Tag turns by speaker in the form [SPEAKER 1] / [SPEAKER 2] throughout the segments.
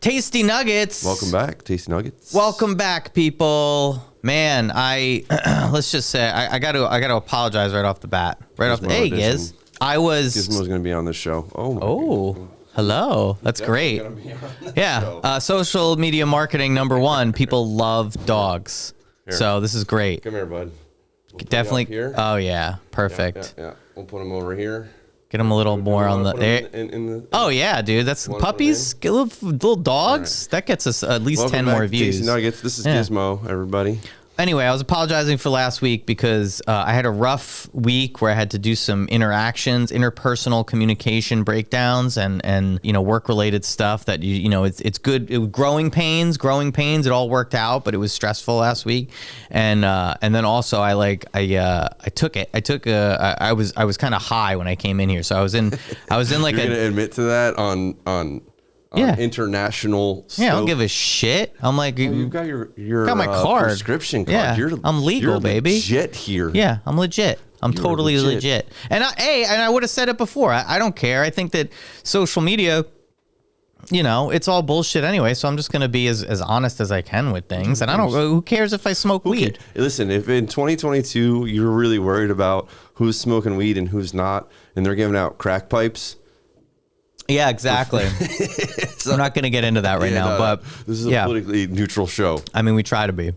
[SPEAKER 1] Tasty Nuggets.
[SPEAKER 2] Welcome back, Tasty Nuggets.
[SPEAKER 1] Welcome back, people. Man, let's just say I got to apologize right off the bat. Hey, Giz.
[SPEAKER 2] Gizmo's going to be on this show.
[SPEAKER 1] Oh, hello. That's great. Yeah. Social media marketing #1. People love dogs. Here. So this is great.
[SPEAKER 2] Come here, bud.
[SPEAKER 1] Definitely. Here. Oh yeah, perfect.
[SPEAKER 2] Yeah. We'll put him over here.
[SPEAKER 1] Get them a little more on the. Oh yeah, dude. That's puppies, little dogs. Right. That gets us at least
[SPEAKER 2] Welcome
[SPEAKER 1] 10 more views.
[SPEAKER 2] Tasty Nuggets. This is Gizmo, everybody.
[SPEAKER 1] Anyway, I was apologizing for last week because I had a rough week where I had to do some interpersonal communication breakdowns, and work-related stuff that it's good. Growing pains. It all worked out, but it was stressful last week, and then also I was kind of high when I came in here, so I was in like
[SPEAKER 2] You're gonna admit to that on international scope.
[SPEAKER 1] Yeah, I don't give a shit. I'm like,
[SPEAKER 2] you've got your
[SPEAKER 1] got my card,
[SPEAKER 2] prescription card.
[SPEAKER 1] Yeah, I'm legal,
[SPEAKER 2] you're
[SPEAKER 1] baby.
[SPEAKER 2] Legit here.
[SPEAKER 1] Yeah, I'm legit. I'm totally legit. And I would have said it before. I don't care. I think that social media, it's all bullshit anyway. So I'm just gonna be as honest as I can with things. And I don't. Who cares if I smoke weed?
[SPEAKER 2] Listen, if in 2022 you're really worried about who's smoking weed and who's not, and they're giving out crack pipes.
[SPEAKER 1] Yeah, exactly. I'm not going to get into that right now, but
[SPEAKER 2] this is a politically neutral show.
[SPEAKER 1] I mean, we try to be.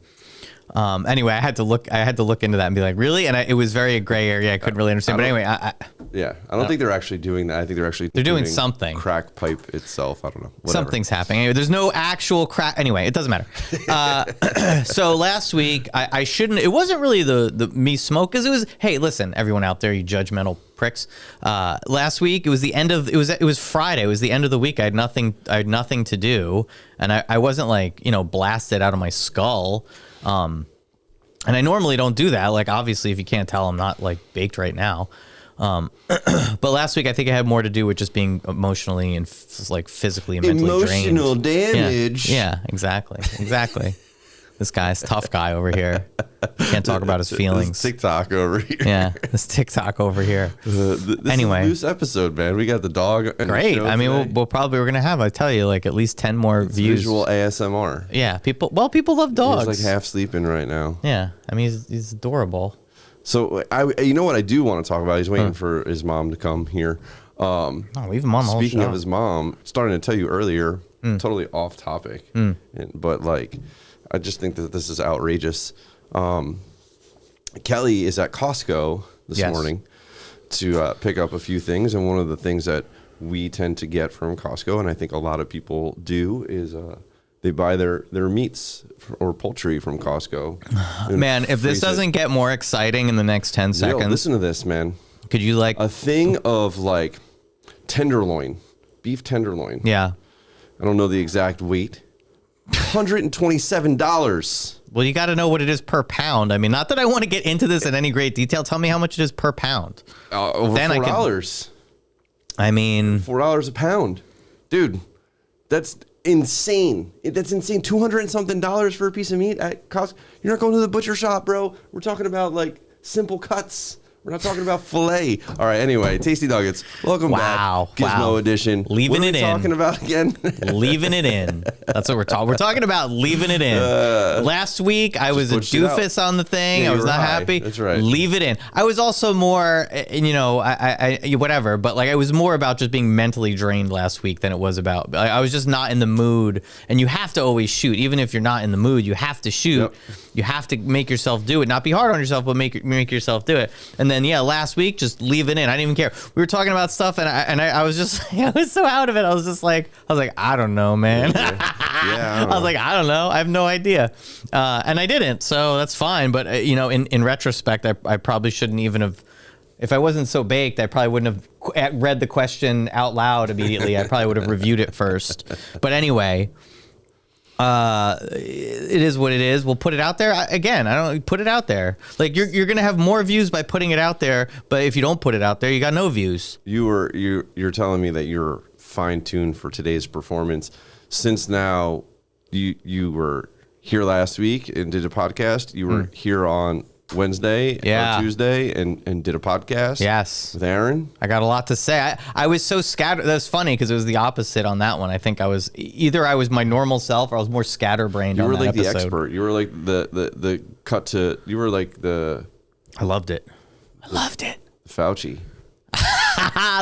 [SPEAKER 1] Anyway, I had to look into that and be like, really? And it was very gray area. I couldn't really understand. But anyway,
[SPEAKER 2] I don't think they're actually doing that. I think they're doing
[SPEAKER 1] something.
[SPEAKER 2] Crack pipe itself. I don't know. Whatever.
[SPEAKER 1] Something's happening. Anyway, there's no actual crack. Anyway, it doesn't matter. So last week, I shouldn't. It wasn't really the me smoke, because it was. Hey, listen, everyone out there, you judgmental pricks. Last week, it was the end of. It was Friday. It was the end of the week. I had nothing to do, and I wasn't like blasted out of my skull. And I normally don't do that. Like, obviously, if you can't tell, I'm not like baked right now. But last week, I think it had more to do with just being emotionally and physically and mentally drained.
[SPEAKER 2] Emotional damage.
[SPEAKER 1] Yeah, exactly. This guy's tough guy over here. Can't talk about his feelings.
[SPEAKER 2] This TikTok over here.
[SPEAKER 1] Yeah, this TikTok over here.
[SPEAKER 2] Anyway, this episode, man. We got the dog.
[SPEAKER 1] Great. I mean, we're gonna have. I tell you, like at least 10 more views.
[SPEAKER 2] Visual ASMR.
[SPEAKER 1] Yeah, people love dogs.
[SPEAKER 2] He's like half sleeping right now.
[SPEAKER 1] Yeah, I mean, he's adorable.
[SPEAKER 2] So you know what I do want to talk about? He's waiting for his mom to come here.
[SPEAKER 1] Leave him on the whole
[SPEAKER 2] Speaking
[SPEAKER 1] show.
[SPEAKER 2] of his mom, starting to tell you earlier, totally off topic, but like. I just think that this is outrageous. Kelly is at Costco this morning to pick up a few things. And one of the things that we tend to get from Costco, and I think a lot of people do, is they buy their meats or poultry from Costco.
[SPEAKER 1] Man, if this doesn't get more exciting in the next 10 seconds.
[SPEAKER 2] Listen to this, man.
[SPEAKER 1] Could you like...
[SPEAKER 2] A thing of like tenderloin, beef tenderloin.
[SPEAKER 1] Yeah.
[SPEAKER 2] I don't know the exact weight. $127.
[SPEAKER 1] Well, you got to know what it is per pound. I mean, not that I want to get into this in any great detail. Tell me how much it is per pound.
[SPEAKER 2] Over $4.
[SPEAKER 1] I mean,
[SPEAKER 2] $4 a pound, dude. That's insane. That's insane. $200 and something for a piece of meat at Costco. You're not going to the butcher shop, bro. We're talking about like simple cuts. We're not talking about filet. All right. Anyway, Tasty Nuggets. Welcome back. Gizmo edition.
[SPEAKER 1] Leaving it in.
[SPEAKER 2] What are we talking about again?
[SPEAKER 1] Leaving it in. That's what we're talking. We're talking about leaving it in. Last week, I was a doofus on the thing. I was not happy.
[SPEAKER 2] That's right.
[SPEAKER 1] Leave it in. I was also more, I whatever. But like, I was more about just being mentally drained last week than it was about. I was just not in the mood. And you have to always shoot, even if you're not in the mood. You have to shoot. Yep. You have to make yourself do it. Not be hard on yourself, but make yourself do it. And then last week, just leave it in. I didn't even care. We were talking about stuff, and I was just, I was so out of it. I was like, I don't know, man. I was like, I don't know. I have no idea. And I didn't, so that's fine. But in retrospect, I probably shouldn't even have. If I wasn't so baked, I probably wouldn't have read the question out loud immediately. I probably would have reviewed it first. But anyway. It is what it is. We'll put it out there again. I don't put it out there. Like you're gonna have more views by putting it out there, but if you don't put it out there, you got no views.
[SPEAKER 2] You're telling me that you're fine-tuned for today's performance. Since now you were here last week and did a podcast. You were here on Wednesday
[SPEAKER 1] Yeah.
[SPEAKER 2] or Tuesday and did a podcast.
[SPEAKER 1] Yes.
[SPEAKER 2] With Aaron.
[SPEAKER 1] I got a lot to say. I was so scattered. That's funny because it was the opposite on that one. I think I was my normal self or I was more scatterbrained on that episode.
[SPEAKER 2] You were like the expert. You were like the cut to, you were like the.
[SPEAKER 1] I loved it.
[SPEAKER 2] Fauci.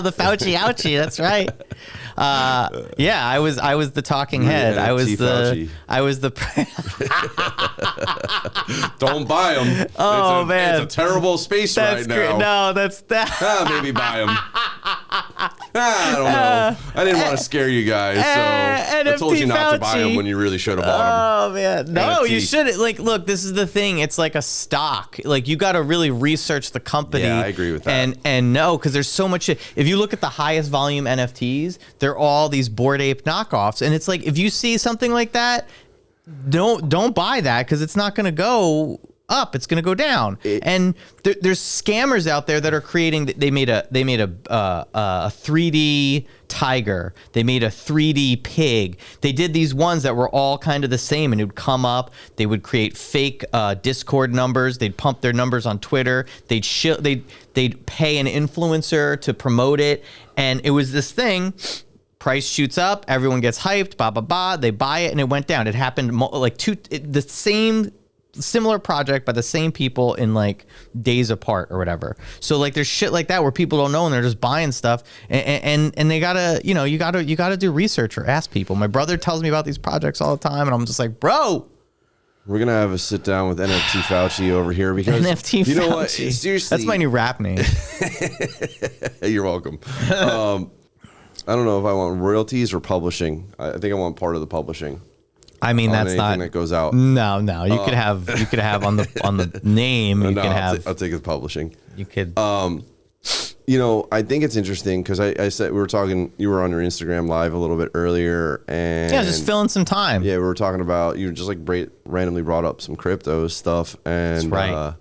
[SPEAKER 1] The Fauci ouchie. That's right. Yeah, I was the talking head. I was the.
[SPEAKER 2] Don't buy them.
[SPEAKER 1] Oh, man.
[SPEAKER 2] It's a terrible space
[SPEAKER 1] That's
[SPEAKER 2] right
[SPEAKER 1] great.
[SPEAKER 2] now.
[SPEAKER 1] No, that's that.
[SPEAKER 2] Maybe buy them. I don't know. I didn't want to scare you guys, so I told you not to buy them when you really should have bought them.
[SPEAKER 1] Oh man, no,
[SPEAKER 2] NFT.
[SPEAKER 1] you shouldn't. Like, look, this is the thing. It's like a stock. Like, you got to really research the company.
[SPEAKER 2] Yeah, I agree with that.
[SPEAKER 1] And no, because there's so much. If you look at the highest volume NFTs, they're all these Bored Ape knockoffs, and it's like if you see something like that, don't buy that because it's not going to go up, it's going to go down. And there's scammers out there that are creating. They made a 3D tiger. They made a 3D pig. They did these ones that were all kind of the same, and it would come up. They would create fake Discord numbers. They'd pump their numbers on Twitter. They'd pay an influencer to promote it, and it was this thing. Price shoots up, everyone gets hyped, they buy it, and it went down. It happened the same similar project by the same people in like days apart or whatever. So like there's shit like that where people don't know and they're just buying stuff and they gotta, you gotta do research or ask people. My brother tells me about these projects all the time and I'm just like, bro.
[SPEAKER 2] We're gonna have a sit down with NFT Fauci over here because
[SPEAKER 1] NFT
[SPEAKER 2] you know
[SPEAKER 1] Fauci.
[SPEAKER 2] what? Seriously,
[SPEAKER 1] that's my new rap name.
[SPEAKER 2] You're welcome. I don't know if I want royalties or publishing. I think I want part of the publishing.
[SPEAKER 1] I mean, that's not
[SPEAKER 2] that goes out.
[SPEAKER 1] No. You could have on the name. You
[SPEAKER 2] no,
[SPEAKER 1] can
[SPEAKER 2] I'll take it publishing.
[SPEAKER 1] You could.
[SPEAKER 2] I think it's interesting because I said we were talking. You were on your Instagram live a little bit earlier, and
[SPEAKER 1] just filling some time.
[SPEAKER 2] Yeah, we were talking about you just like randomly brought up some crypto stuff, and
[SPEAKER 1] that's right.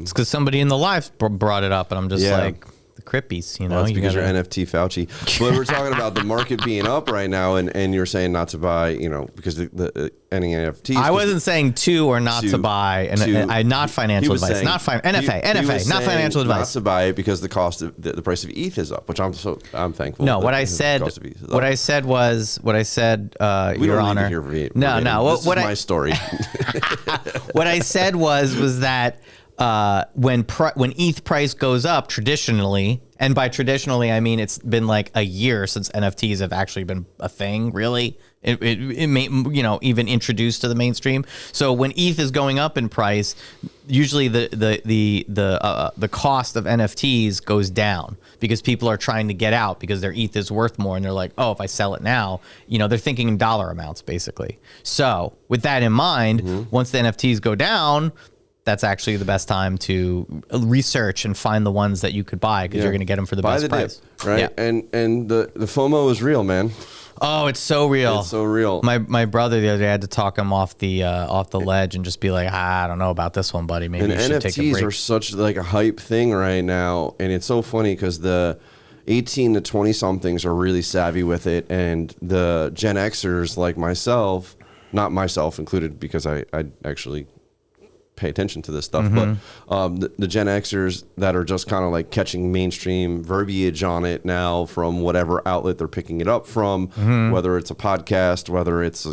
[SPEAKER 1] It's because somebody in the live brought it up, and I'm just like. Crippies,
[SPEAKER 2] Well, that's because you're NFT Fauci. But we're talking about the market being up right now, and you're saying not to buy, because the any NFTs.
[SPEAKER 1] I wasn't saying to or not to buy, and I not financial advice, not NFA, not financial advice.
[SPEAKER 2] Not to buy it because the cost of the price of ETH is up, which I'm thankful.
[SPEAKER 1] No, what I said, Your Honor. No.
[SPEAKER 2] This is my story.
[SPEAKER 1] What I said was that. When ETH price goes up traditionally, and by traditionally I mean it's been like a year since NFTs have actually been a thing. Really, it may even introduced to the mainstream. So when ETH is going up in price, usually the cost of NFTs goes down because people are trying to get out because their ETH is worth more, and they're like, oh, if I sell it now, they're thinking in dollar amounts basically. So with that in mind, once the NFTs go down. That's actually the best time to research and find the ones that you could buy because you're going to get them for the best price.
[SPEAKER 2] Dip, right? Yeah. And the FOMO is real, man.
[SPEAKER 1] Oh, it's so real.
[SPEAKER 2] It's so real.
[SPEAKER 1] My brother the other day had to talk him off the ledge and just be like, I don't know about this one, buddy. Maybe you should
[SPEAKER 2] NFTs
[SPEAKER 1] take a break.
[SPEAKER 2] Are such like a hype thing right now, and it's so funny because the 18 to 20 somethings are really savvy with it, and the Gen Xers like myself, not myself included because I actually pay attention to this stuff, but the Gen Xers that are just kind of like catching mainstream verbiage on it now from whatever outlet they're picking it up from, whether it's a podcast, whether it's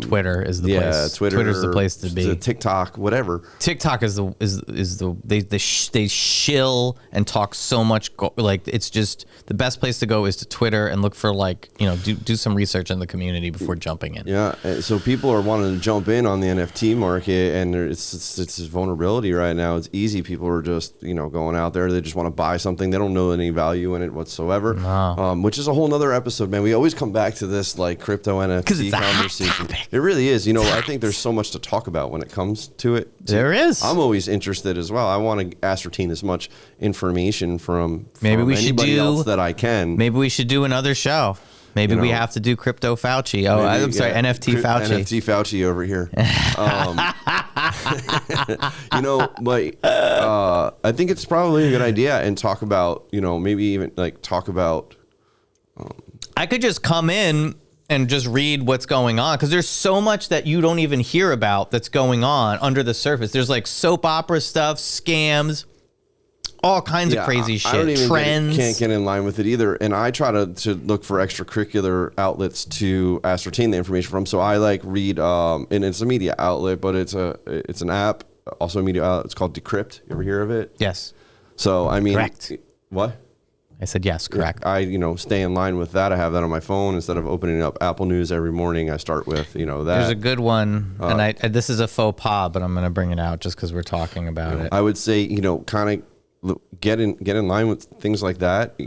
[SPEAKER 1] Twitter is the place. Twitter's the place to be.
[SPEAKER 2] TikTok, whatever.
[SPEAKER 1] TikTok is they shill and talk so much. Like it's just the best place to go is to Twitter and look for do some research in the community before jumping in.
[SPEAKER 2] Yeah, so people are wanting to jump in on the NFT market, and it's vulnerability right now. It's easy. People are just going out there. They just want to buy something. They don't know any value in it whatsoever. No. Which is a whole nother episode, man. We always come back to this like crypto NFT conversation. It really is. I think there's so much to talk about when it comes to it.
[SPEAKER 1] There is.
[SPEAKER 2] I'm always interested as well. I want to ascertain as much information from
[SPEAKER 1] anybody
[SPEAKER 2] else that I can.
[SPEAKER 1] Maybe we should do another show. Maybe we have to do Crypto Fauci. Oh, I'm sorry, NFT Fauci.
[SPEAKER 2] NFT Fauci over here. But I think it's probably a good idea and talk about, maybe even like talk about.
[SPEAKER 1] I could just come in and just read what's going on, because there's so much that you don't even hear about that's going on under the surface. There's like soap opera stuff, scams, all kinds of crazy shit,
[SPEAKER 2] I don't even
[SPEAKER 1] trends.
[SPEAKER 2] can't get in line with it either. And I try to look for extracurricular outlets to ascertain the information from. So I like read, and it's a media outlet, but it's an app, also a media outlet. It's called Decrypt. You ever hear of it?
[SPEAKER 1] Yes.
[SPEAKER 2] So I mean,
[SPEAKER 1] Correct.
[SPEAKER 2] What?
[SPEAKER 1] I said yes, correct.
[SPEAKER 2] I stay in line with that. I have that on my phone instead of opening up Apple News every morning. I start with that. There's
[SPEAKER 1] a good one, and this is a faux pas, but I'm going to bring it out just because we're talking about it.
[SPEAKER 2] I would say kind of get in line with things like that.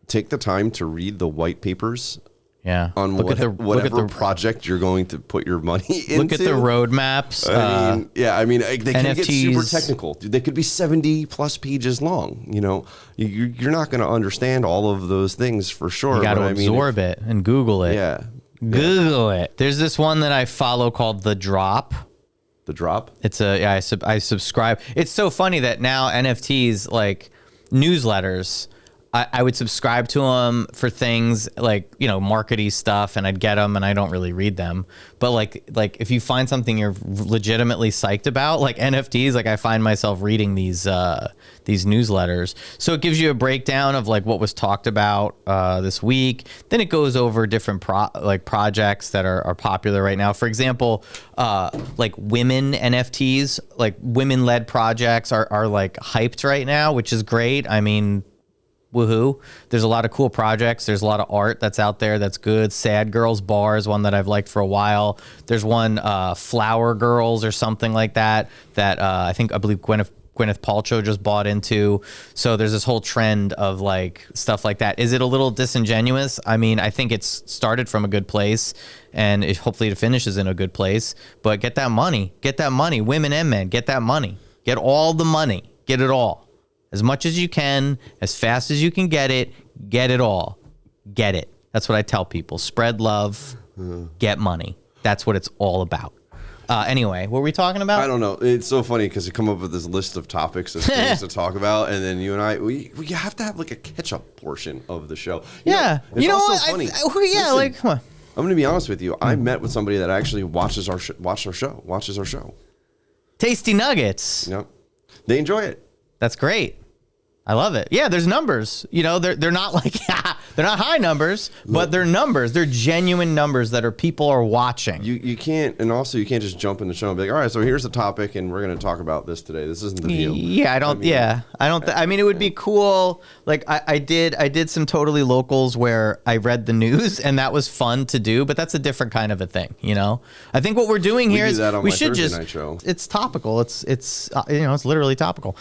[SPEAKER 2] Take the time to read the white papers.
[SPEAKER 1] Yeah.
[SPEAKER 2] On whatever project you're going to put your money into.
[SPEAKER 1] Look at the roadmaps.
[SPEAKER 2] They can get super
[SPEAKER 1] NFTs.
[SPEAKER 2] technical. They could be 70 plus pages long. You're not going to understand all of those things for sure.
[SPEAKER 1] You got to absorb it and Google it.
[SPEAKER 2] Yeah.
[SPEAKER 1] Google it. There's this one that I follow called The Drop.
[SPEAKER 2] The Drop?
[SPEAKER 1] It's I subscribe. It's so funny that now NFTs, like newsletters, I would subscribe to them for things like, markety stuff, and I'd get them and I don't really read them. But like if you find something you're legitimately psyched about, like NFTs, like I find myself reading these newsletters. So it gives you a breakdown of like what was talked about this week. Then it goes over different projects that are popular right now. For example, like women NFTs, like women-led projects are like hyped right now, which is great. I mean, woohoo. There's a lot of cool projects. There's a lot of art that's out there that's good. Sad Girls Bar is one that I've liked for a while. There's one, Flower Girls or something like that I believe Gwyneth Paltrow just bought into. So there's this whole trend of like stuff like that. Is it a little disingenuous? I mean, I think it's started from a good place, and hopefully it finishes in a good place. But get that money. Women and men, get that money. Get all the money. Get it all. As much as you can, as fast as you can get it all. Get it. That's what I tell people. Spread love, get money. That's what it's all about. Anyway, what were we talking about?
[SPEAKER 2] I don't know. It's so funny because you come up with this list of topics of things to talk about, and then you and I, we have to have like a catch-up portion of the show.
[SPEAKER 1] It's
[SPEAKER 2] also
[SPEAKER 1] what?
[SPEAKER 2] funny.
[SPEAKER 1] Listen, come on.
[SPEAKER 2] I'm going to be honest with you. I met with somebody that actually watches our show.
[SPEAKER 1] Tasty Nuggets.
[SPEAKER 2] Yep. They enjoy it.
[SPEAKER 1] That's great. I love it. Yeah, there's numbers. They're not like they're not high numbers, but they're numbers. They're genuine numbers that people are watching.
[SPEAKER 2] You can't, and also you can't just jump in the show and be like, all right, so here's the topic, and we're going to talk about this today. This isn't the View.
[SPEAKER 1] Yeah, I mean, it would be cool. Like I did some totally locals where I read the news, and that was fun to do. But that's a different kind of a thing. I think what we're doing here is we should just. Night show. It's topical. It's it's literally topical.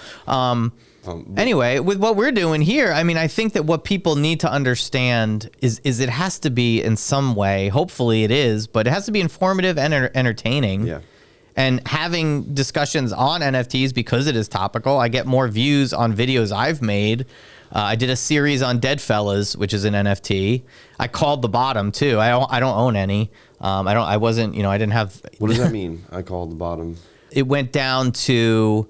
[SPEAKER 1] Anyway, with what we're doing here, I mean, I think that what people need to understand is it has to be in some way, hopefully it is, but it has to be informative and entertaining. Yeah. And having discussions on NFTs, because it is topical, I get more views on videos I've made. I did a series on Deadfellas, which is an NFT. I called the bottom too. I don't own any. I didn't have.
[SPEAKER 2] What does that mean? I called the bottom.
[SPEAKER 1] It went down to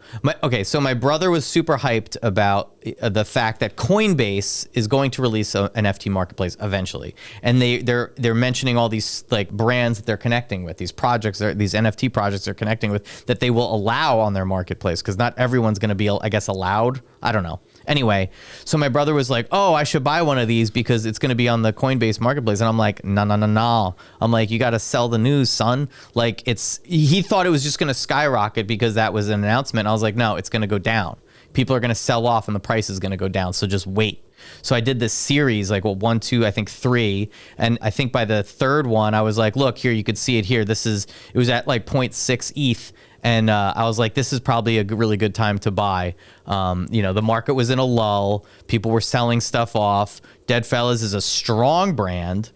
[SPEAKER 1] so my brother was super hyped about the fact that Coinbase is going to release an NFT marketplace eventually, and they're mentioning all these like brands that they're connecting with, these projects, these NFT projects they're connecting with that they will allow on their marketplace, because not everyone's going to be, I guess, allowed. I don't know. Anyway, so my brother was like, oh, I should buy one of these because it's going to be on the Coinbase marketplace. And I'm like, no. I'm like, you got to sell the news, son. Like he thought it was just going to skyrocket because that was an announcement. I was like, no, it's going to go down. People are going to sell off and the price is going to go down. So just wait. So I did this series, like 1, 2, I think 3. And I think by the third one, I was like, look here, you could see it here. It was at like 0.6 ETH. And I was like, this is probably a really good time to buy. The market was in a lull. People were selling stuff off. Deadfellas is a strong brand.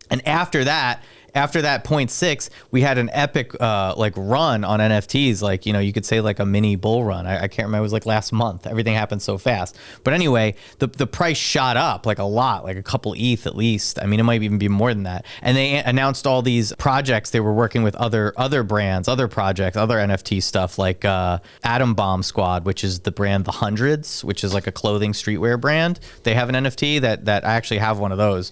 [SPEAKER 1] And after that 0.6, we had an epic run on NFTs. Like, you could say like a mini bull run. I can't remember. It was like last month. Everything happened so fast. But anyway, the price shot up like a lot, like a couple ETH at least. I mean, it might even be more than that. And they announced all these projects. They were working with other brands, other projects, other NFT stuff, like Atom Bomb Squad, which is the brand The Hundreds, which is like a clothing streetwear brand. They have an NFT that I actually have one of those.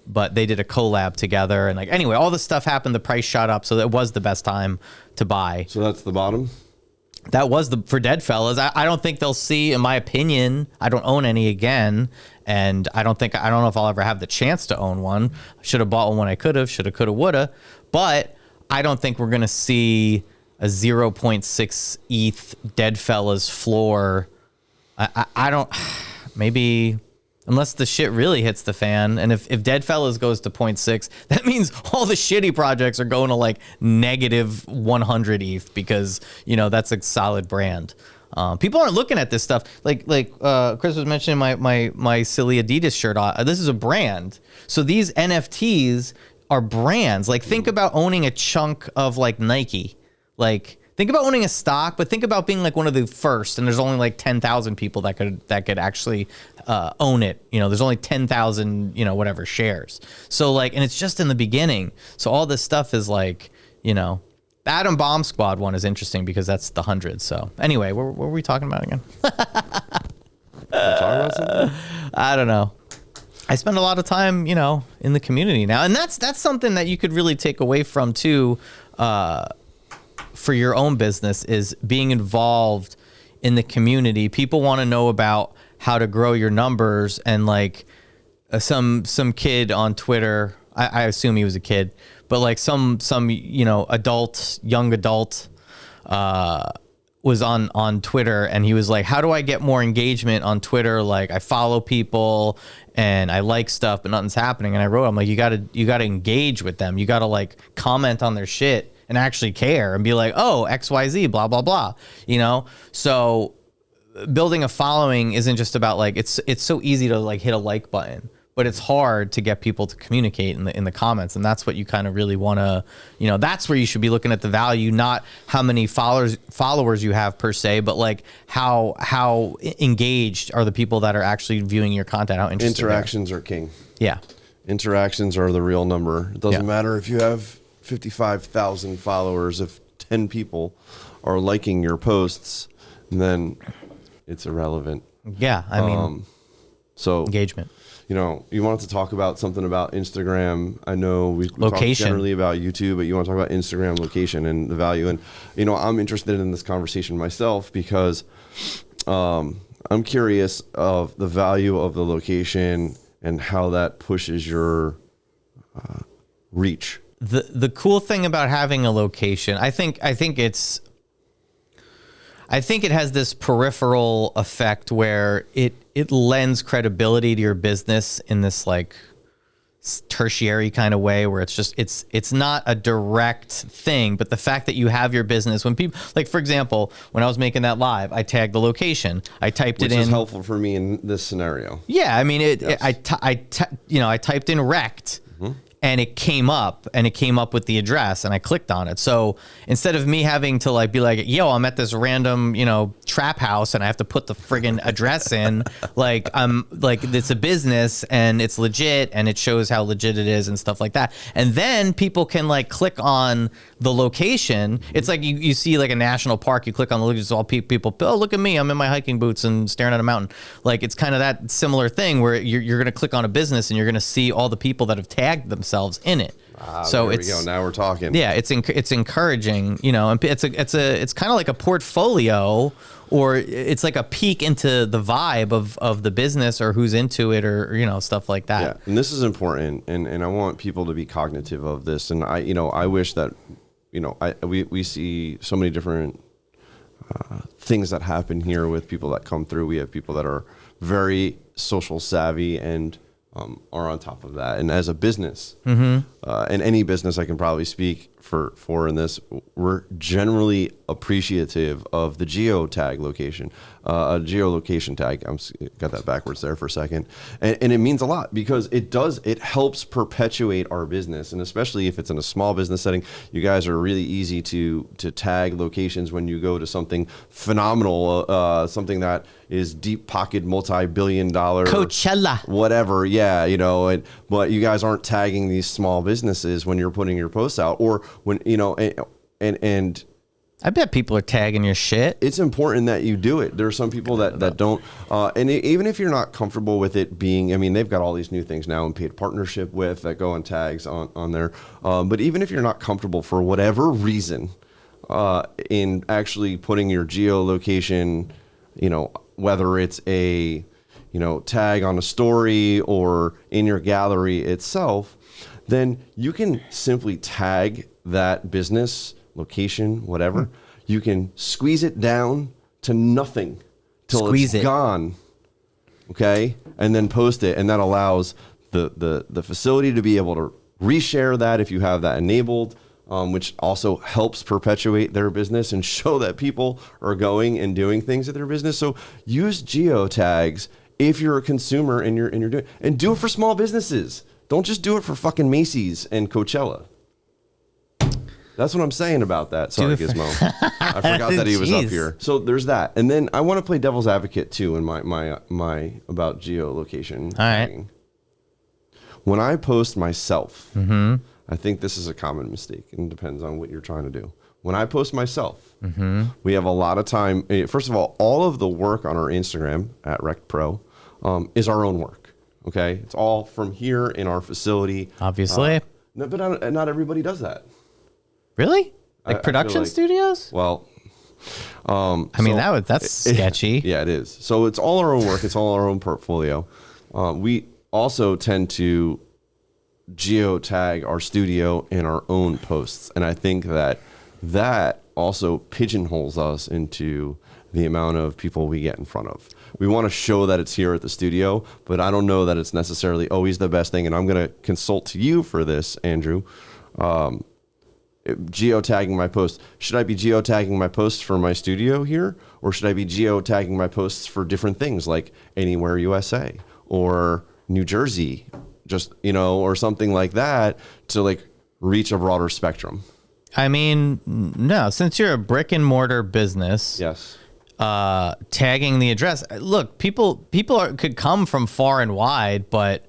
[SPEAKER 1] But they did a collab together, and like anyway, all this stuff happened. The price shot up, so it was the best time to buy.
[SPEAKER 2] So that's the bottom.
[SPEAKER 1] That was for Deadfellas. I don't think they'll see, in my opinion. I don't own any again, and I don't know if I'll ever have the chance to own one. I should have bought one when I could have, woulda. But I don't think we're gonna see a 0.6 ETH Deadfellas floor. I don't. Maybe. Unless the shit really hits the fan. And if Deadfellas goes to 0.6, that means all the shitty projects are going to like negative 100 ETH because, that's a solid brand. People aren't looking at this stuff. Like Chris was mentioning my silly Adidas shirt. This is a brand. So these NFTs are brands. Like think about owning a chunk of like Nike. Like think about owning a stock, but think about being like one of the first, and there's only like 10,000 people that could actually own it. There's only 10,000, whatever shares. So like, and it's just in the beginning. So all this stuff is like, the Atom Bomb Squad one is interesting because that's the 100. So anyway, what were we talking about again?
[SPEAKER 2] Talking about something?
[SPEAKER 1] I don't know. I spend a lot of time, in the community now, and that's something that you could really take away from too. For your own business is being involved in the community. People want to know about how to grow your numbers, and like some kid on Twitter, I assume he was a kid, but like some young adult was on Twitter, and he was like, how do I get more engagement on Twitter? Like I follow people and I like stuff, but nothing's happening. And I wrote, I'm like, you gotta engage with them. You gotta like comment on their shit and actually care and be like, oh, XYZ, blah, blah, blah, So building a following isn't just about like, it's so easy to like hit a like button, but it's hard to get people to communicate in the comments. And that's what you kind of really want to, that's where you should be looking at the value, not how many followers you have per se, but like how engaged are the people that are actually viewing your content, how interested
[SPEAKER 2] Interactions are king.
[SPEAKER 1] Yeah.
[SPEAKER 2] Interactions are the real number. It doesn't matter if you have 55,000 followers. If 10 people are liking your posts, then it's irrelevant.
[SPEAKER 1] Yeah, I mean,
[SPEAKER 2] so
[SPEAKER 1] engagement.
[SPEAKER 2] You wanted to talk about something about Instagram. I know we talked
[SPEAKER 1] Location.
[SPEAKER 2] generally about YouTube, but you want to talk about Instagram location and the value. And I'm interested in this conversation myself because I'm curious of the value of the location and how that pushes your reach.
[SPEAKER 1] The cool thing about having a location, I think it has this peripheral effect where it lends credibility to your business in this like tertiary kind of way where it's not a direct thing, but the fact that you have your business when people like, for example, when I was making that live, I tagged the location, I typed it in. Which is
[SPEAKER 2] helpful for me in this scenario.
[SPEAKER 1] Yeah. I mean, I typed in Wreck'd. And it came up with the address, and I clicked on it. So instead of me having to like be like, yo, I'm at this random, trap house and I have to put the friggin' address in, like I'm like, it's a business and it's legit and it shows how legit it is and stuff like that. And then people can like click on the location. It's like you see like a national park, you click on the location, it's all people, oh, look at me, I'm in my hiking boots and staring at a mountain. Like it's kind of that similar thing where you're going to click on a business and you're going to see all the people that have tagged themselves in it. So
[SPEAKER 2] there we go. Now we're talking.
[SPEAKER 1] Yeah, it's encouraging, and it's kind of like a portfolio, or it's like a peek into the vibe of the business or who's into it, or stuff like that.
[SPEAKER 2] Yeah, and this is important, and I want people to be cognitive of this. And I wish that we see so many different things that happen here with people that come through. We have people that are very social savvy and are on top of that. And as a business, and any business I can probably speak for in this, we're generally appreciative of the geotag location, geolocation tag. Got that backwards there for a second. And it means a lot because it helps perpetuate our business. And especially if it's in a small business setting, you guys are really easy to tag locations when you go to something phenomenal, something that is deep pocket, multi-billion dollar
[SPEAKER 1] Coachella,
[SPEAKER 2] whatever. Yeah. But you guys aren't tagging these small businesses when you're putting your posts out, or when, and
[SPEAKER 1] I bet people are tagging your shit.
[SPEAKER 2] It's important that you do it. There are some people that don't. Even if you're not comfortable with it being, I mean, they've got all these new things now in paid partnership with that go on tags on there. But even if you're not comfortable for whatever reason, in actually putting your geolocation, whether it's a, tag on a story or in your gallery itself, then you can simply tag that business, location, whatever. You can squeeze it down to nothing till it's gone. Okay. And then post it. And that allows the facility to be able to reshare that if you have that enabled, which also helps perpetuate their business and show that people are going and doing things at their business. So use geotags if you're a consumer and you're doing, and do it for small businesses. Don't just do it for fucking Macy's and Coachella. That's what I'm saying about that. Sorry, Gizmo. I forgot that he was up here. So there's that. And then I want to play devil's advocate too in my about geolocation.
[SPEAKER 1] All right.
[SPEAKER 2] When I post myself, I think this is a common mistake, and it depends on what you're trying to do. When I post myself, we have a lot of time. First of all of the work on our Instagram at Wreck'd Pro is our own work. Okay, it's all from here in our facility.
[SPEAKER 1] Obviously,
[SPEAKER 2] but not everybody does that.
[SPEAKER 1] Really? Like production studios?
[SPEAKER 2] Well,
[SPEAKER 1] I mean that's sketchy.
[SPEAKER 2] Yeah, it is. So it's all our own work. It's all our own portfolio. We also tend to geotag our studio in our own posts, and I think that also pigeonholes us into the amount of people we get in front of. We want to show that it's here at the studio, but I don't know that it's necessarily always the best thing. And I'm going to consult to you for this, Andrew. Geotagging my posts. Should I be geotagging my posts for my studio here, or should I be geotagging my posts for different things like Anywhere USA or New Jersey, just, or something like that to like reach a broader spectrum?
[SPEAKER 1] I mean, no, since you're a brick and mortar business,
[SPEAKER 2] yes,
[SPEAKER 1] tagging the address. Look, people could come from far and wide, but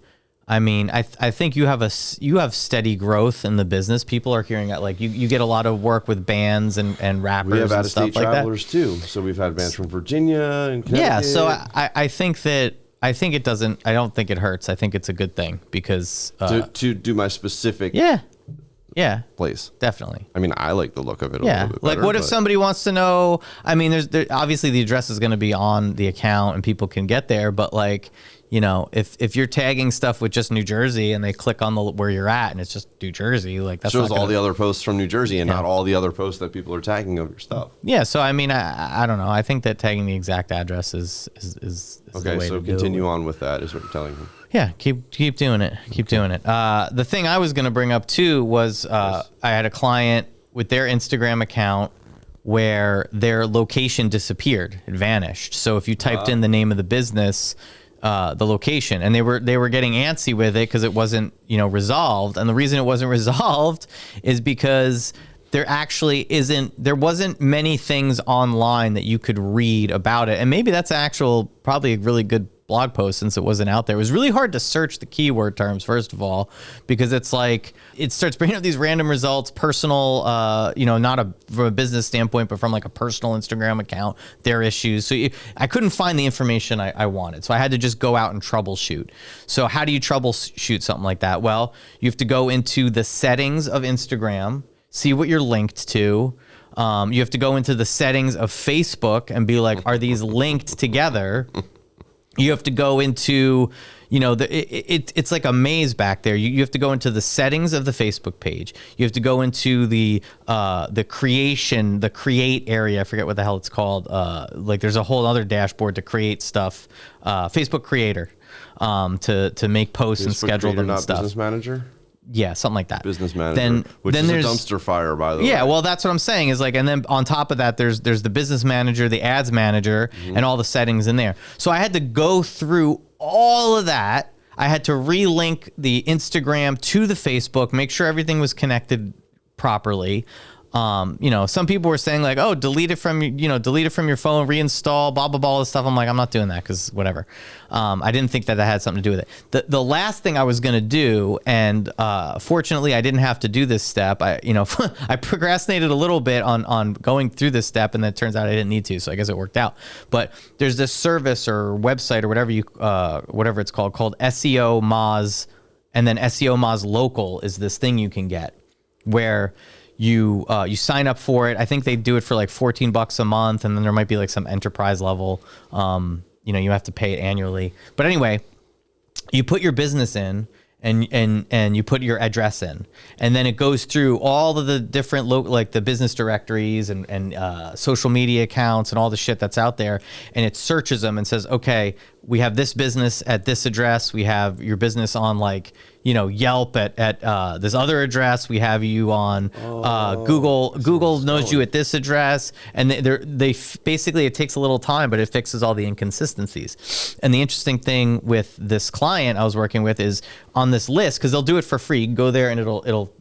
[SPEAKER 1] I mean, I think you have steady growth in the business. People are hearing it. Like you get a lot of work with bands and rappers.
[SPEAKER 2] We have
[SPEAKER 1] and stuff like
[SPEAKER 2] travelers
[SPEAKER 1] that
[SPEAKER 2] too. So we've had bands from Virginia and Connecticut.
[SPEAKER 1] Yeah. So I think it doesn't. I don't think it hurts. I think it's a good thing because
[SPEAKER 2] to do my specific.
[SPEAKER 1] Yeah.
[SPEAKER 2] Place.
[SPEAKER 1] Definitely.
[SPEAKER 2] I mean, I like the look of it.
[SPEAKER 1] Yeah.
[SPEAKER 2] A little bit better,
[SPEAKER 1] like, what if somebody wants to know? I mean, there obviously the address is going to be on the account and people can get there, but like, if you're tagging stuff with just New Jersey and they click on where you're at and it's just New Jersey, like that
[SPEAKER 2] shows all the other posts from New Jersey and not all the other posts that people are tagging of your stuff.
[SPEAKER 1] Yeah. So I mean, I don't know. I think that tagging the exact address is
[SPEAKER 2] okay.
[SPEAKER 1] The way
[SPEAKER 2] So
[SPEAKER 1] to
[SPEAKER 2] continue
[SPEAKER 1] do it.
[SPEAKER 2] on with that is what you're telling me.
[SPEAKER 1] Yeah, keep doing it. Keep doing it. The thing I was going to bring up too was I had a client with their Instagram account where their location disappeared. It vanished. So if you typed in the name of the business, the location, and they were getting antsy with it because it wasn't resolved. And the reason it wasn't resolved is because there wasn't many things online that you could read about it. And maybe that's probably a really good blog post since it wasn't out there. It was really hard to search the keyword terms, first of all, because it's like it starts bringing up these random results, personal, not from a business standpoint, but from like a personal Instagram account, their issues. So I couldn't find the information I wanted. So I had to just go out and troubleshoot. So how do you troubleshoot something like that? Well, you have to go into the settings of Instagram, see what you're linked to. You have to go into the settings of Facebook and be like, are these linked together? You have to go into, it's like a maze back there. You have to go into the settings of the Facebook page. You have to go into the create area. I forget what the hell it's called. Like there's a whole other dashboard to create stuff. Facebook Creator, to make posts and schedule them and stuff.
[SPEAKER 2] Business Manager?
[SPEAKER 1] Yeah, something like that.
[SPEAKER 2] Business Manager, which is a dumpster fire, by the way.
[SPEAKER 1] Yeah, well, that's what I'm saying is like, and then on top of that, there's the Business Manager, the Ads Manager, and all the settings in there. So I had to go through all of that. I had to relink the Instagram to the Facebook, make sure everything was connected properly. Some people were saying like, oh, delete it from your phone, reinstall, blah, blah, blah, all this stuff. I'm like, I'm not doing that because whatever. I didn't think that had something to do with it. The last thing I was going to do, and fortunately I didn't have to do this step. I procrastinated a little bit on going through this step, and then it turns out I didn't need to. So I guess it worked out. But there's this service or website or whatever it's called SEO Moz, and then SEO Moz Local is this thing you can get where you sign up for it. I think they do it for like $14 a month, and then there might be like some enterprise level. You have to pay it annually. But anyway, you put your business in, and you put your address in, and then it goes through all of the different like the business directories and social media accounts and all the shit that's out there, and it searches them and says, okay, we have this business at this address, we have your business on like Yelp at this other address, we have you on Google knows you at this address, and they basically, it takes a little time, but it fixes all the inconsistencies. And the interesting thing with this client I was working with is on this list, because they'll do it for free. You can go there and it'll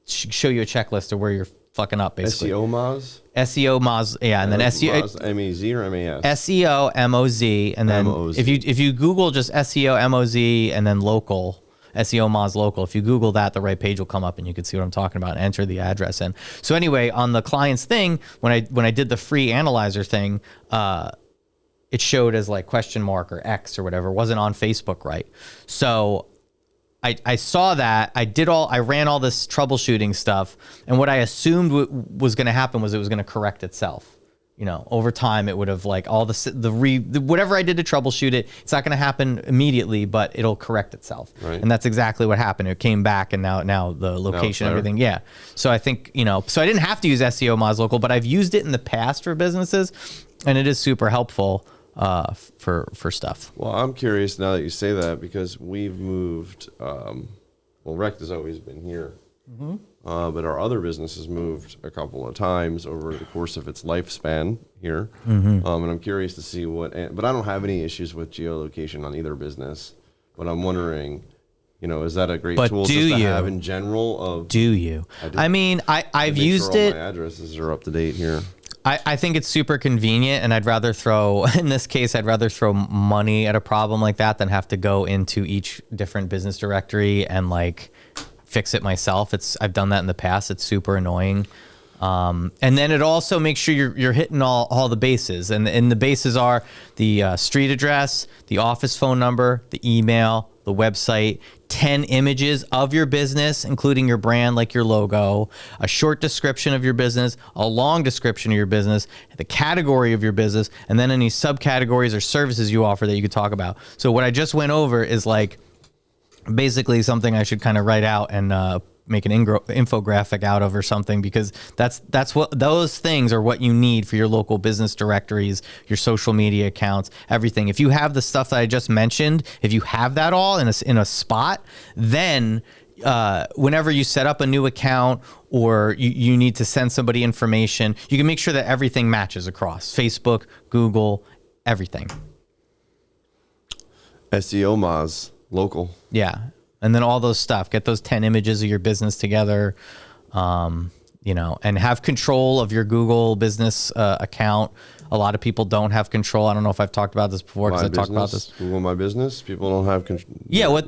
[SPEAKER 1] show you a checklist of where you're fucking up, basically.
[SPEAKER 2] SEO Moz?
[SPEAKER 1] SEO Moz, yeah, and then SEO
[SPEAKER 2] Moz, M-E-Z or M-A-S?
[SPEAKER 1] SEO M-O-Z, and then if you Google just SEO M-O-Z and then local, SEO Moz Local, if you Google that, the right page will come up and you can see what I'm talking about and enter the address in. So anyway, on the client's thing, when I did the free analyzer thing, it showed as like question mark or X or whatever. It wasn't on Facebook, right? So I saw that. I ran all this troubleshooting stuff, and what I assumed was going to happen was it was going to correct itself. Over time it would have like all whatever I did to troubleshoot it, it's not going to happen immediately, but it'll correct itself.
[SPEAKER 2] Right.
[SPEAKER 1] And that's exactly what happened. It came back, and now the location, everything. Yeah. So I think, so I didn't have to use SEO Moz Local, but I've used it in the past for businesses, and it is super helpful for stuff.
[SPEAKER 2] Well, I'm curious now that you say that, because we've moved, Wreck'd has always been here. Mm-hmm. But our other business has moved a couple of times over the course of its lifespan here. Mm-hmm. And I'm curious to see but I don't have any issues with geolocation on either business. But I'm wondering, is that a great tool just to have in general? Do
[SPEAKER 1] you? I mean, I've used it.
[SPEAKER 2] My addresses are up to date here.
[SPEAKER 1] I think it's super convenient, and I'd rather throw money at a problem like that than have to go into each different business directory and like fix it myself. I've done that in the past. It's super annoying. And then it also makes sure you're hitting all the bases, and the bases are the street address, the office phone number, the email, the website, 10 images of your business, including your brand, like your logo, a short description of your business, a long description of your business, the category of your business, and then any subcategories or services you offer that you could talk about. So what I just went over is like basically something I should kind of write out and make an infographic out of or something, because that's what those things are, what you need for your local business directories, your social media accounts, everything. If you have the stuff that I just mentioned, if you have that all in a spot, then whenever you set up a new account or you need to send somebody information, you can make sure that everything matches across Facebook, Google, everything.
[SPEAKER 2] SEO Moz Local.
[SPEAKER 1] Yeah. And then all those stuff, get those 10 images of your business together, and have control of your Google business account. A lot of people don't have control. I don't know if I've talked about this before, because I talked about this.
[SPEAKER 2] Google My Business, people don't have control.
[SPEAKER 1] Yeah, what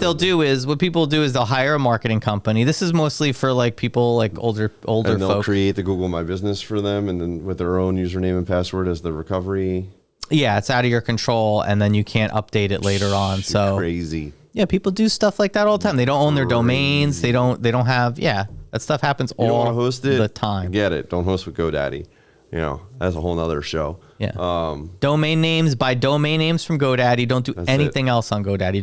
[SPEAKER 1] people do is they'll hire a marketing company. This is mostly for like people like older
[SPEAKER 2] and they'll
[SPEAKER 1] folk.
[SPEAKER 2] Create the Google My Business for them, and then with their own username and password as the recovery.
[SPEAKER 1] Yeah, it's out of your control, and then you can't update it later on. So
[SPEAKER 2] crazy.
[SPEAKER 1] Yeah, people do stuff like that all the time. They don't own their domains. They don't have. Yeah, that stuff happens all the time.
[SPEAKER 2] Get it? Don't host with GoDaddy. That's a whole nother show.
[SPEAKER 1] Yeah. Domain names, buy domain names from GoDaddy. Don't do anything else on GoDaddy.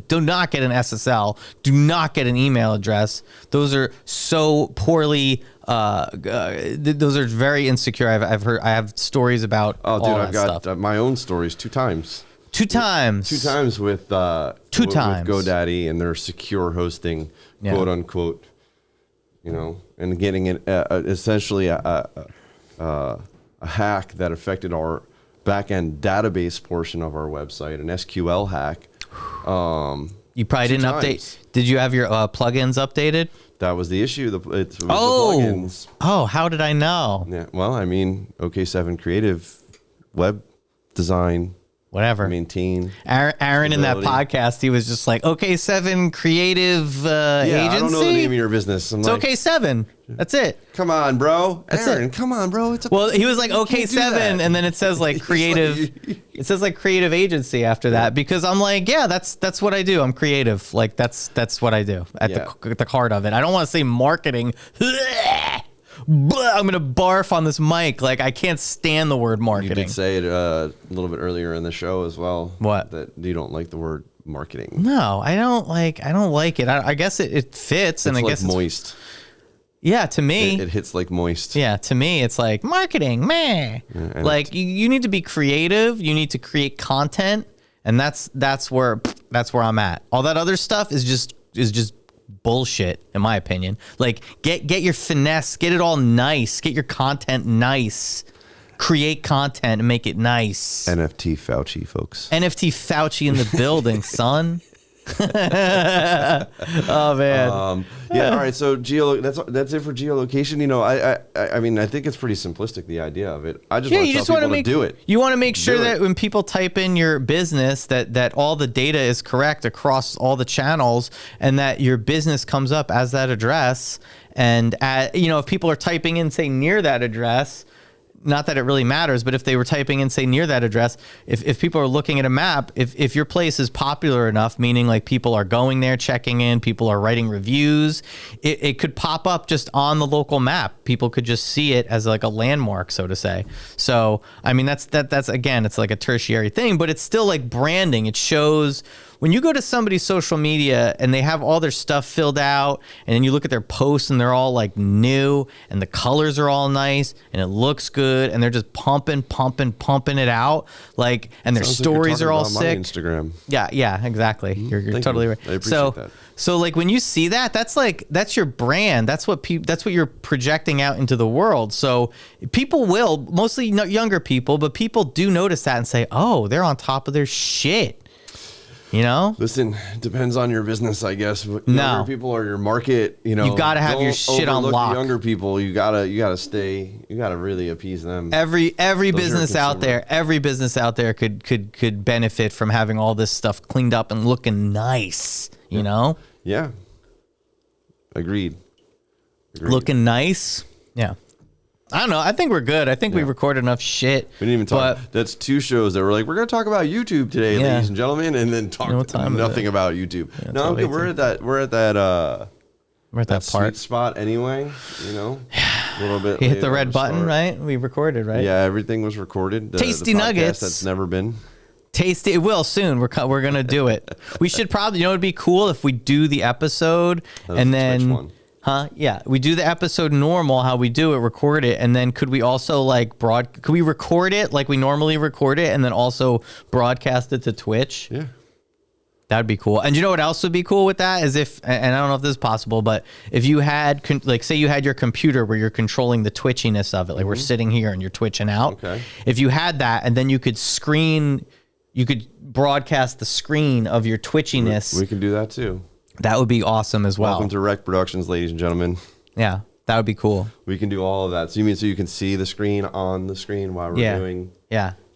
[SPEAKER 1] Do not get an SSL. Do not get an email address. Those are so poorly. Those are very insecure. I've heard. I have stories about.
[SPEAKER 2] Oh, dude,
[SPEAKER 1] I've
[SPEAKER 2] got my own stories 2 times.
[SPEAKER 1] 2 times.
[SPEAKER 2] 2 times with with GoDaddy and their secure hosting, quote unquote. And getting it essentially a hack that affected our back-end database portion of our website, an SQL hack.
[SPEAKER 1] You probably didn't update. Did you have your plugins updated?
[SPEAKER 2] That was the issue. It was the
[SPEAKER 1] Oh,
[SPEAKER 2] plugins.
[SPEAKER 1] oh, how did I know?
[SPEAKER 2] Yeah. Well, I mean, OK7 Creative web design.
[SPEAKER 1] Whatever.
[SPEAKER 2] Maintain.
[SPEAKER 1] Aaron in that podcast, he was just like, OK7 Creative Agency.
[SPEAKER 2] I don't know the name of your business.
[SPEAKER 1] It's like, OK7. That's it.
[SPEAKER 2] Come on, bro.
[SPEAKER 1] That's
[SPEAKER 2] Aaron,
[SPEAKER 1] it.
[SPEAKER 2] Come on, bro.
[SPEAKER 1] Well, he was like OK7, and then it says like creative. It says like creative agency after that because I'm like, yeah, that's what I do. I'm creative. Like that's what I do at the heart of it. I don't want to say marketing. I'm gonna barf on this mic. Like I can't stand the word marketing.
[SPEAKER 2] You did say it a little bit earlier in the show as well.
[SPEAKER 1] What?
[SPEAKER 2] That you don't like the word marketing.
[SPEAKER 1] No, I don't like it. I guess it fits, and I guess
[SPEAKER 2] it's moist.
[SPEAKER 1] Yeah, to me,
[SPEAKER 2] it hits like moist.
[SPEAKER 1] Yeah, to me, it's like marketing, meh. Yeah, like you need to be creative. You need to create content, and that's where I'm at. All that other stuff is just bullshit, in my opinion. Like get your finesse, get it all nice, get your content nice, create content and make it nice.
[SPEAKER 2] NFT Fauci, folks.
[SPEAKER 1] NFT Fauci in the building, son. Oh man.
[SPEAKER 2] Yeah. All right. So that's it for geolocation. You know, I mean, I think it's pretty simplistic, the idea of it. I just want to tell people to do it.
[SPEAKER 1] You want to make sure that when people type in your business, that all the data is correct across all the channels, and that your business comes up as that address. And if people are typing in, say, near that address. Not that it really matters, but if they were typing in, say, near that address, if people are looking at a map, if your place is popular enough, meaning like people are going there, checking in, people are writing reviews, it could pop up just on the local map. People could just see it as like a landmark, so to say. So, I mean, that's again, it's like a tertiary thing, but it's still like branding. It shows when you go to somebody's social media and they have all their stuff filled out, and then you look at their posts and they're all like new and the colors are all nice and it looks good and they're just pumping it out, like, and their stories are all sick.
[SPEAKER 2] Instagram.
[SPEAKER 1] Yeah, exactly. You're totally right.
[SPEAKER 2] I appreciate that.
[SPEAKER 1] So like when you see that, that's your brand. That's what you're projecting out into the world. So people will, mostly younger people, but people do notice that and say, oh, they're on top of their shit. You know?
[SPEAKER 2] Listen, it depends on your business, I guess. Younger people are your market. You got to
[SPEAKER 1] have your shit on lock.
[SPEAKER 2] The younger people, you gotta really appease them.
[SPEAKER 1] Every business out there could benefit from having all this stuff cleaned up and looking nice. You know?
[SPEAKER 2] Yeah. Agreed.
[SPEAKER 1] Looking nice. Yeah. I don't know. I think we're good. I think we recorded enough shit.
[SPEAKER 2] We didn't even talk. That's 2 shows that were like, we're going to talk about YouTube today, ladies and gentlemen, and then talk nothing about YouTube. Yeah, no, okay, we're at that part. Sweet spot anyway. A little bit.
[SPEAKER 1] You hit the red button, right? We recorded, right?
[SPEAKER 2] Yeah, everything was recorded.
[SPEAKER 1] Tasty nuggets.
[SPEAKER 2] That's never been.
[SPEAKER 1] Tasty. It will soon. We're gonna do it. We should probably. It'd be cool if we do the episode and then. One. Huh? Yeah. We do the episode normal, how we do it, record it, and then could we also could we record it like we normally record it and then also broadcast it to Twitch?
[SPEAKER 2] Yeah.
[SPEAKER 1] That'd be cool. And you know what else would be cool with that is and I don't know if this is possible, but if you had, say you had your computer where you're controlling the twitchiness of it, like we're sitting here and you're twitching out.
[SPEAKER 2] Okay.
[SPEAKER 1] If you had that and then you could broadcast the screen of your twitchiness.
[SPEAKER 2] We can do that too.
[SPEAKER 1] That would be awesome as well.
[SPEAKER 2] Welcome to Wreck'd Productions, ladies and gentlemen.
[SPEAKER 1] Yeah, that would be cool.
[SPEAKER 2] We can do all of that. So you mean so you can see the screen on the screen while we're doing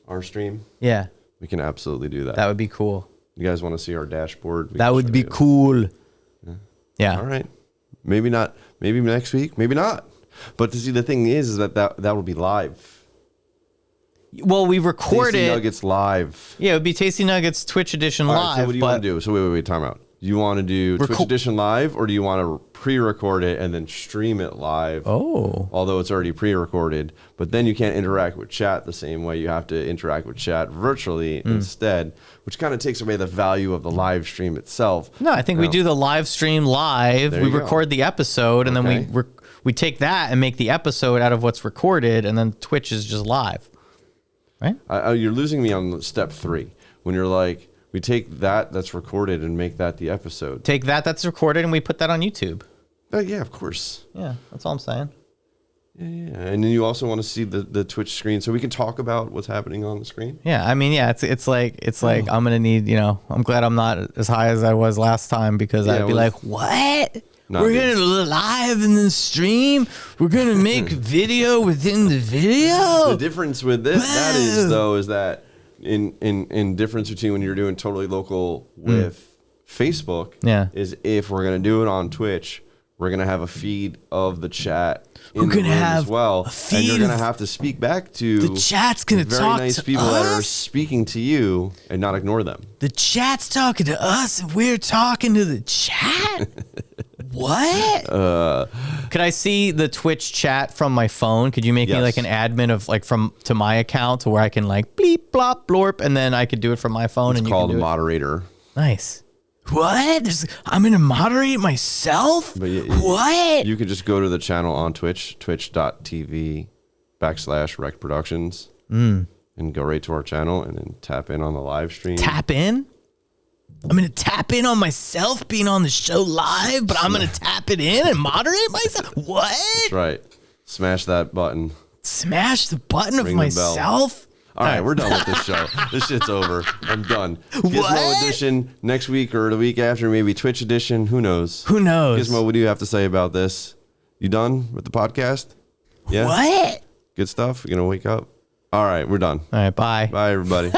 [SPEAKER 2] our stream?
[SPEAKER 1] Yeah.
[SPEAKER 2] We can absolutely do that.
[SPEAKER 1] That would be cool.
[SPEAKER 2] You guys want to see our dashboard?
[SPEAKER 1] That would be cool. Yeah.
[SPEAKER 2] All right. Maybe not. Maybe next week. Maybe not. But to see, the thing is that will be live.
[SPEAKER 1] Well, we record
[SPEAKER 2] Tasty Nuggets live.
[SPEAKER 1] Yeah, it would be Tasty Nuggets Twitch edition live.
[SPEAKER 2] So what do you want to do? So wait, time out. Do you want to do Twitch edition live, or do you want to pre-record it and then stream it live?
[SPEAKER 1] Oh.
[SPEAKER 2] Although it's already pre-recorded, but then you can't interact with chat the same way. You have to interact with chat virtually instead, which kind of takes away the value of the live stream itself.
[SPEAKER 1] No, I think we do the live stream live. We record the episode, and then we take that and make the episode out of what's recorded, and then Twitch is just live. Right?
[SPEAKER 2] You're losing me on step 3 when you're like, we take that's recorded and make that the episode.
[SPEAKER 1] Take that's recorded and we put that on YouTube.
[SPEAKER 2] Yeah, of course.
[SPEAKER 1] Yeah, that's all I'm saying.
[SPEAKER 2] Yeah. And then you also want to see the Twitch screen so we can talk about what's happening on the screen.
[SPEAKER 1] Yeah, I mean, yeah, it's like I'm gonna need, I'm glad I'm not as high as I was last time because I'd be like, what? We're going to live in the stream. We're going to make video within the video.
[SPEAKER 2] The difference with this, that is, though, is that in difference between when you're doing totally local with Facebook, is if we're going to do it on Twitch, we're going to have a feed of the chat in the room as well. And you're going to have to speak back to
[SPEAKER 1] the chat's going to talk
[SPEAKER 2] very nice
[SPEAKER 1] to
[SPEAKER 2] people
[SPEAKER 1] us?
[SPEAKER 2] that are speaking to you and not ignore them.
[SPEAKER 1] The chat's talking to us and we're talking to the chat? What? Could I see the Twitch chat from my phone? Could you make me like an admin of like to my account to where I can like bleep, blop, blorp, and then I could do it from my phone?
[SPEAKER 2] It's called a moderator.
[SPEAKER 1] Nice. What? I'm going to moderate myself? What?
[SPEAKER 2] You can just go to the channel on Twitch, twitch.tv/Wreck'd Productions, and go right to our channel and then tap in on the live stream.
[SPEAKER 1] Tap in? I'm going to tap in on myself being on the show live, but I'm going to tap it in and moderate myself? What?
[SPEAKER 2] That's right. Smash that button.
[SPEAKER 1] Smash the button of myself?
[SPEAKER 2] All right, we're done with this show. This shit's over. I'm done. Gizmo edition next week or the week after, maybe Twitch edition. Who knows?
[SPEAKER 1] Who knows?
[SPEAKER 2] Gizmo, what do you have to say about this? You done with the podcast? Yeah.
[SPEAKER 1] What?
[SPEAKER 2] Good stuff? You're going to wake up? All right, we're done.
[SPEAKER 1] All right, bye.
[SPEAKER 2] Bye, everybody.